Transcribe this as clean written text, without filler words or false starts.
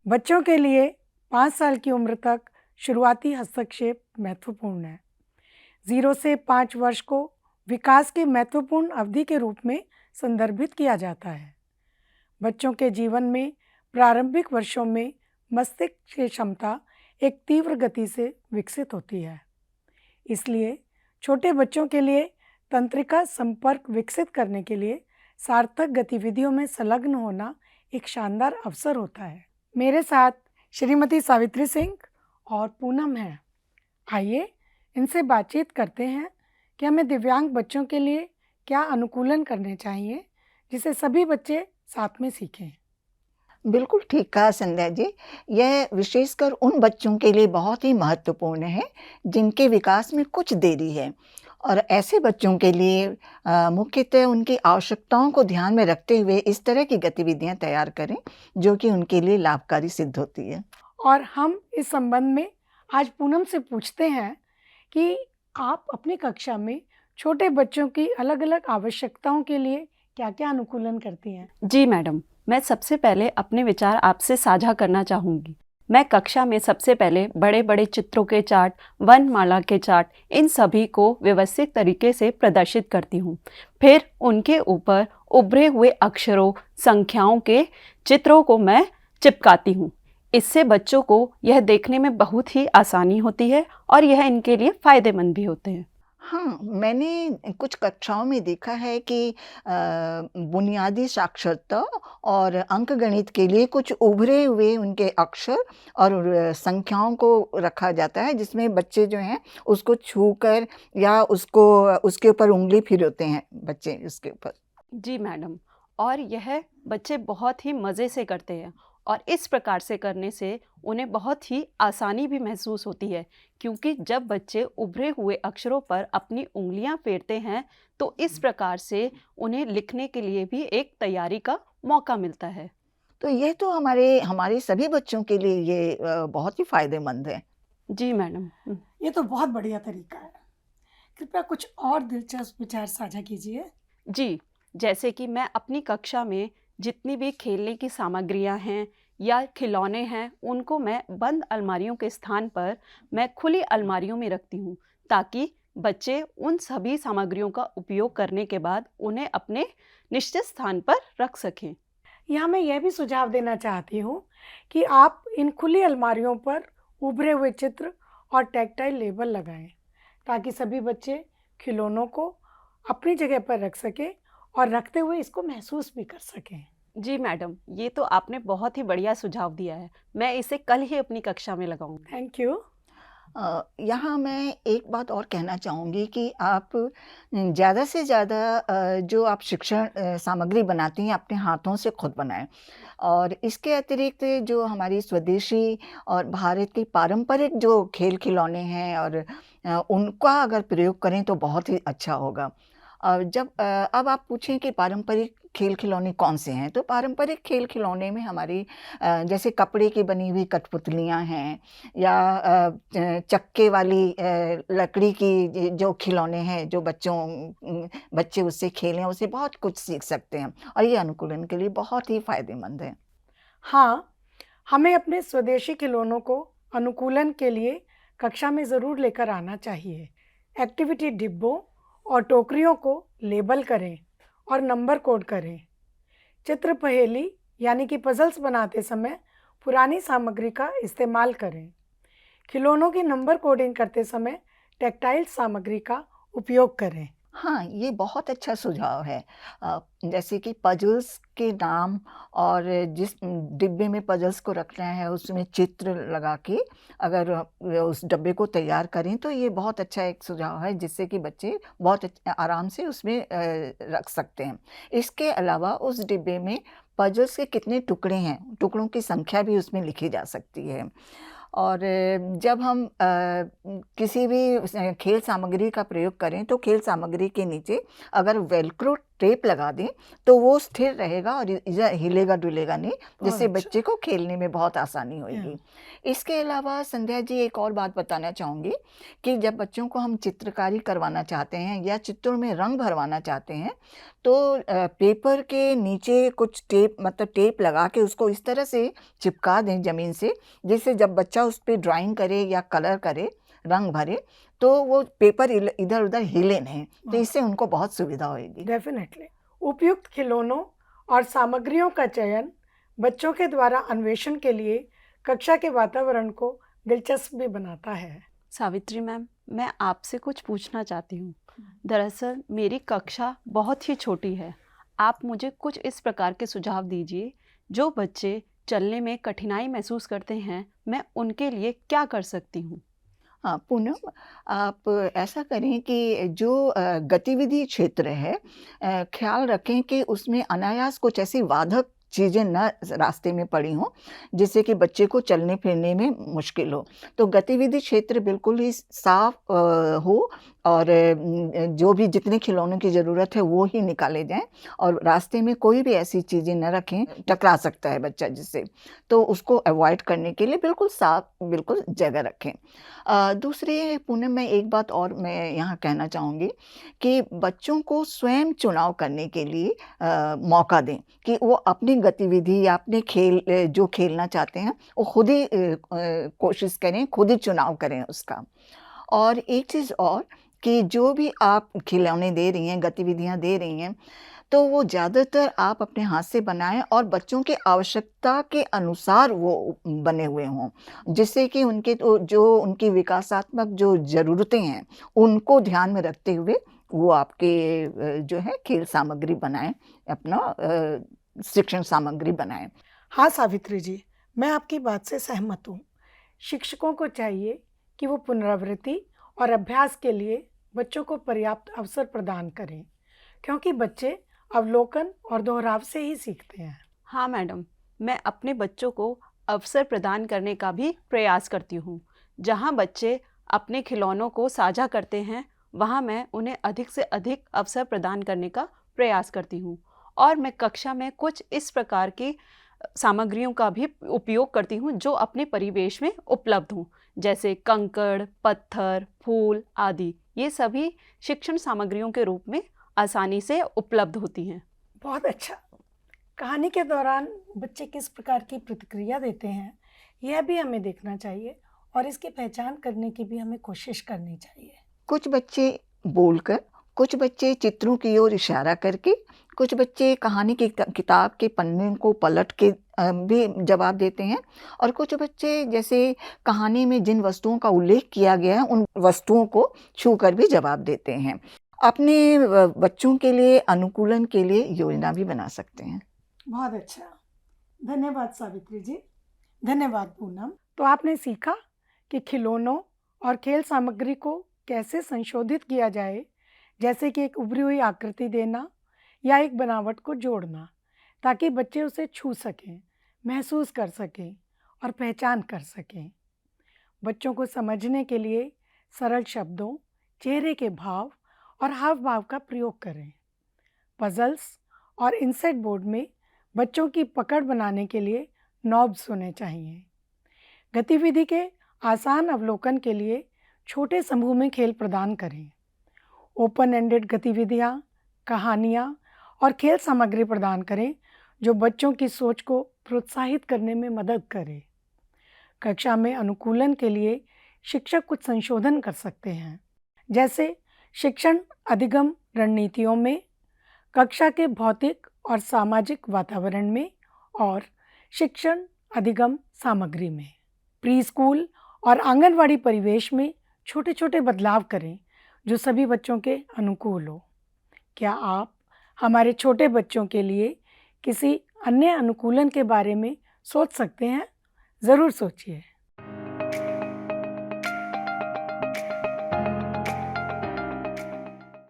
बच्चों के लिए 5 साल की उम्र तक शुरुआती हस्तक्षेप महत्वपूर्ण है। 0 से 5 वर्ष को विकास की महत्वपूर्ण अवधि के रूप में संदर्भित किया जाता है। बच्चों के जीवन में प्रारंभिक वर्षों में मस्तिष्क की क्षमता एक तीव्र गति से विकसित होती है। इसलिए छोटे बच्चों के लिए तंत्रिका संपर्क विकसित करने के लिए सार्थक गतिविधियों में संलग्न होना एक शानदार अवसर होता है। मेरे साथ श्रीमती सावित्री सिंह और पूनम हैं। आइए इनसे बातचीत करते हैं कि हमें दिव्यांग बच्चों के लिए क्या अनुकूलन करने चाहिए जिसे सभी बच्चे साथ में सीखें। बिल्कुल ठीक कहा संध्या जी। यह विशेषकर उन बच्चों के लिए बहुत ही महत्वपूर्ण है, जिनके विकास में कुछ देरी है और ऐसे बच्चों के लिए मुख्यतः उनकी आवश्यकताओं को ध्यान में रखते हुए इस तरह की गतिविधियाँ तैयार करें, जो कि उनके लिए लाभकारी सिद्ध होती है। और हम इस संबंध में आज पूनम से पूछते हैं कि आप अपनी कक्षा में छोटे बच्चों की अलग-अलग आवश्यकताओं के लिए क्या-क्या अनुकूलन करती हैं? जी मैडम, मैं सबसे पहले अपने विचार आपसे साझा करना चाहूँगी। मैं कक्षा में सबसे पहले बड़े-बड़े चित्रों के चार्ट, वर्णमाला के चार्ट, इन सभी को व्यवस्थित तरीके से प्रदर्शित करती हूँ। फिर उनके ऊपर उभरे हुए अक्षरों, संख्याओं के चित्रों को मैं चिपकाती हूँ। इससे बच्चों को यह देखने में बहुत ही आसानी होती है और यह इनके लिए फ़ायदेमंद भी होते हैं। हाँ, मैंने कुछ कक्षाओं में देखा है कि बुनियादी साक्षरता और अंकगणित के लिए कुछ उभरे हुए उनके अक्षर और संख्याओं को रखा जाता है, जिसमें बच्चे जो हैं उसको छूकर या उसको उसके ऊपर उँगली फिरौते हैं बच्चे उसके ऊपर। जी मैडम, और यह बच्चे बहुत ही मज़े से करते हैं और इस प्रकार से करने से उन्हें बहुत ही आसानी भी महसूस होती है, क्योंकि जब बच्चे उभरे हुए अक्षरों पर अपनी उंगलियां फेरते हैं तो इस प्रकार से उन्हें लिखने के लिए भी एक तैयारी का मौका मिलता है। तो यह तो हमारे सभी बच्चों के लिए ये बहुत ही फ़ायदेमंद है। जी मैडम। ये तो बहुत बढ़िया तरीका है। कृपया कुछ और दिलचस्प विचार साझा कीजिए। जी, जैसे कि मैं अपनी कक्षा में जितनी भी खेलने की सामग्रियां हैं या खिलौने हैं, उनको मैं बंद अलमारियों के स्थान पर मैं खुली अलमारियों में रखती हूँ, ताकि बच्चे उन सभी सामग्रियों का उपयोग करने के बाद उन्हें अपने निश्चित स्थान पर रख सकें। यहाँ मैं यह भी सुझाव देना चाहती हूँ कि आप इन खुली अलमारियों पर उभरे हुए चित्र और टैक्टाइल लेबल लगाएं, ताकि सभी बच्चे खिलौनों को अपनी जगह पर रख सकें और रखते हुए इसको महसूस भी कर सकें। जी मैडम, ये तो आपने बहुत ही बढ़िया सुझाव दिया है। मैं इसे कल ही अपनी कक्षा में लगाऊंगी। Thank you. यहाँ मैं एक बात और कहना चाहूँगी कि आप ज़्यादा से ज़्यादा जो आप शिक्षण सामग्री बनाती हैं अपने हाथों से खुद बनाएं और इसके अतिरिक्त जो हमारी स्वदेशी और भारत के पारंपरिक जो खेल खिलौने हैं और उनका अगर प्रयोग करें तो बहुत ही अच्छा होगा। और अब आप पूछें कि पारंपरिक खेल खिलौने कौन से हैं, तो पारंपरिक खेल खिलौने में हमारी जैसे कपड़े की बनी हुई कठपुतलियाँ हैं या चक्के वाली लकड़ी की जो खिलौने हैं जो बच्चे उससे खेलें, उससे बहुत कुछ सीख सकते हैं और ये अनुकूलन के लिए बहुत ही फ़ायदेमंद है। हाँ, हमें अपने स्वदेशी खिलौनों को अनुकूलन के लिए कक्षा में ज़रूर लेकर आना चाहिए। एक्टिविटी डिब्बों और टोकरियों को लेबल करें और नंबर कोड करें। चित्र पहेली यानी कि पजल्स बनाते समय पुरानी सामग्री का इस्तेमाल करें। खिलौनों की नंबर कोडिंग करते समय टैक्टाइल सामग्री का उपयोग करें। हाँ, ये बहुत अच्छा सुझाव है। जैसे कि पज़ल्स के नाम और जिस डिब्बे में पज़ल्स को रखना है उसमें चित्र लगा के अगर उस डब्बे को तैयार करें तो ये बहुत अच्छा एक सुझाव है, जिससे कि बच्चे बहुत आराम से उसमें रख सकते हैं। इसके अलावा उस डिब्बे में पज़ल्स के कितने टुकड़े हैं, टुकड़ों की संख्या भी उसमें लिखी जा सकती है। और जब हम किसी भी खेल सामग्री का प्रयोग करें तो खेल सामग्री के नीचे अगर वेलक्रो टेप लगा दें तो वो स्थिर रहेगा और इधर हिलेगा डुलेगा नहीं, बहुत जिससे अच्छा। बच्चे को खेलने में बहुत आसानी या, होगी। इसके अलावा संध्या जी एक और बात बताना चाहूँगी कि जब बच्चों को हम चित्रकारी करवाना चाहते हैं या चित्रों में रंग भरवाना चाहते हैं तो पेपर के नीचे कुछ टेप मतलब टेप लगा के उसको इस तरह से चिपका दें ज़मीन से, जिससे जब बच्चा उस पे ड्राइंग करे या कलर करे, रंग भरे, तो वो पेपर इधर-उधर हिले नहीं, तो हाँ। इससे उनको बहुत सुविधा होएगी। डेफिनेटली। उपयुक्त खिलौनों और सामग्रियों का चयन बच्चों के द्वारा अन्वेषण के लिए कक्षा के वातावरण को दिलचस्प भी बनाता है। सावित्री मैम, मैं आपसे कुछ पूछना चाहती हूँ। दरअसल मेरी कक्षा बहुत ही छोटी है। आप मुझे कुछ इस प्रकार के सुझाव दीजिए, जो बच्चे चलने में कठिनाई महसूस करते हैं, मैं उनके लिए क्या कर सकती हूँ? हाँ, पूनम, आप ऐसा करें कि जो गतिविधि क्षेत्र है, ख़्याल रखें कि उसमें अनायास कुछ ऐसी बाधक चीज़ें न रास्ते में पड़ी हों, जिससे कि बच्चे को चलने-फिरने में मुश्किल हो। तो गतिविधि क्षेत्र बिल्कुल ही साफ़ हो और जो भी जितने खिलौनों की ज़रूरत है, वो ही निकाले जाएँ और रास्ते में कोई भी ऐसी चीज़ें न रखें, टकरा सकता है बच्चा जिससे। तो उसको अवॉइड करने के लिए बिल्कुल साफ़ बिल्कुल जगह रखें। दूसरे पूनम में एक बात और मैं यहाँ कहना चाहूँगी कि बच्चों को स्वयं चुनाव करने के लिए मौका दें कि वो अपनी गतिविधि या अपने खेल जो खेलना चाहते हैं वो खुद ही कोशिश करें, खुद ही चुनाव करें उसका। और एक चीज़ और कि जो भी आप खिलौने दे रही हैं, गतिविधियाँ दे रही हैं, तो वो ज़्यादातर आप अपने हाथ से बनाएँ और बच्चों की आवश्यकता के अनुसार वो बने हुए हों, जिससे कि उनके जो उनकी विकासात्मक जो ज़रूरतें हैं, उनको ध्यान में रखते हुए वो आपके जो है खेल सामग्री बनाएँ, अपना शिक्षण सामग्री बनाएँ। हाँ सावित्री जी, मैं आपकी बात से सहमत हूँ। शिक्षकों को चाहिए कि वो पुनरावृत्ति और अभ्यास के लिए बच्चों को पर्याप्त अवसर प्रदान करें, क्योंकि बच्चे अवलोकन और दोहराव से ही सीखते हैं। हाँ मैडम, मैं अपने बच्चों को अवसर प्रदान करने का भी प्रयास करती हूँ। जहाँ बच्चे अपने खिलौनों को साझा करते हैं, वहाँ मैं उन्हें अधिक से अधिक अवसर प्रदान करने का प्रयास करती हूँ। और मैं कक्षा में कुछ इस प्रकार की सामग्रियों का भी उपयोग करती हूँ जो अपने परिवेश में उपलब्ध हों, जैसे कंकड़, पत्थर, फूल आदि। ये सभी शिक्षण सामग्रियों के रूप में आसानी से उपलब्ध होती हैं। बहुत अच्छा। कहानी के दौरान बच्चे किस प्रकार की प्रतिक्रिया देते हैं, यह भी हमें देखना चाहिए और इसकी पहचान करने की भी हमें कोशिश करनी चाहिए। कुछ बच्चे बोलकर, कुछ बच्चे चित्रों की ओर इशारा करके, कुछ बच्चे कहानी की किताब के पन्ने को पलट के भी जवाब देते हैं और कुछ बच्चे जैसे कहानी में जिन वस्तुओं का उल्लेख किया गया है, उन वस्तुओं को छूकर भी जवाब देते हैं। अपने बच्चों के लिए अनुकूलन के लिए योजना भी बना सकते हैं। बहुत अच्छा। धन्यवाद सावित्री जी। धन्यवाद पूनम। तो आपने सीखा कि खिलौनों और खेल सामग्री को कैसे संशोधित किया जाए, जैसे कि एक उभरी हुई आकृति देना या एक बनावट को जोड़ना, ताकि बच्चे उसे छू सकें, महसूस कर सकें और पहचान कर सकें। बच्चों को समझने के लिए सरल शब्दों, चेहरे के भाव और हाव भाव का प्रयोग करें। पजल्स और इनसेट बोर्ड में बच्चों की पकड़ बनाने के लिए नॉब्स होने चाहिए। गतिविधि के आसान अवलोकन के लिए छोटे समूह में खेल प्रदान करें। ओपन एंडेड गतिविधियाँ, कहानियाँ और खेल सामग्री प्रदान करें जो बच्चों की सोच को प्रोत्साहित करने में मदद करे। कक्षा में अनुकूलन के लिए शिक्षक कुछ संशोधन कर सकते हैं, जैसे शिक्षण अधिगम रणनीतियों में, कक्षा के भौतिक और सामाजिक वातावरण में और शिक्षण अधिगम सामग्री में। प्री स्कूल और आंगनवाड़ी परिवेश में छोटे छोटे बदलाव करें जो सभी बच्चों के अनुकूल हो। क्या आप हमारे छोटे बच्चों के लिए किसी अन्य अनुकूलन के बारे में सोच सकते हैं? ज़रूर सोचिए।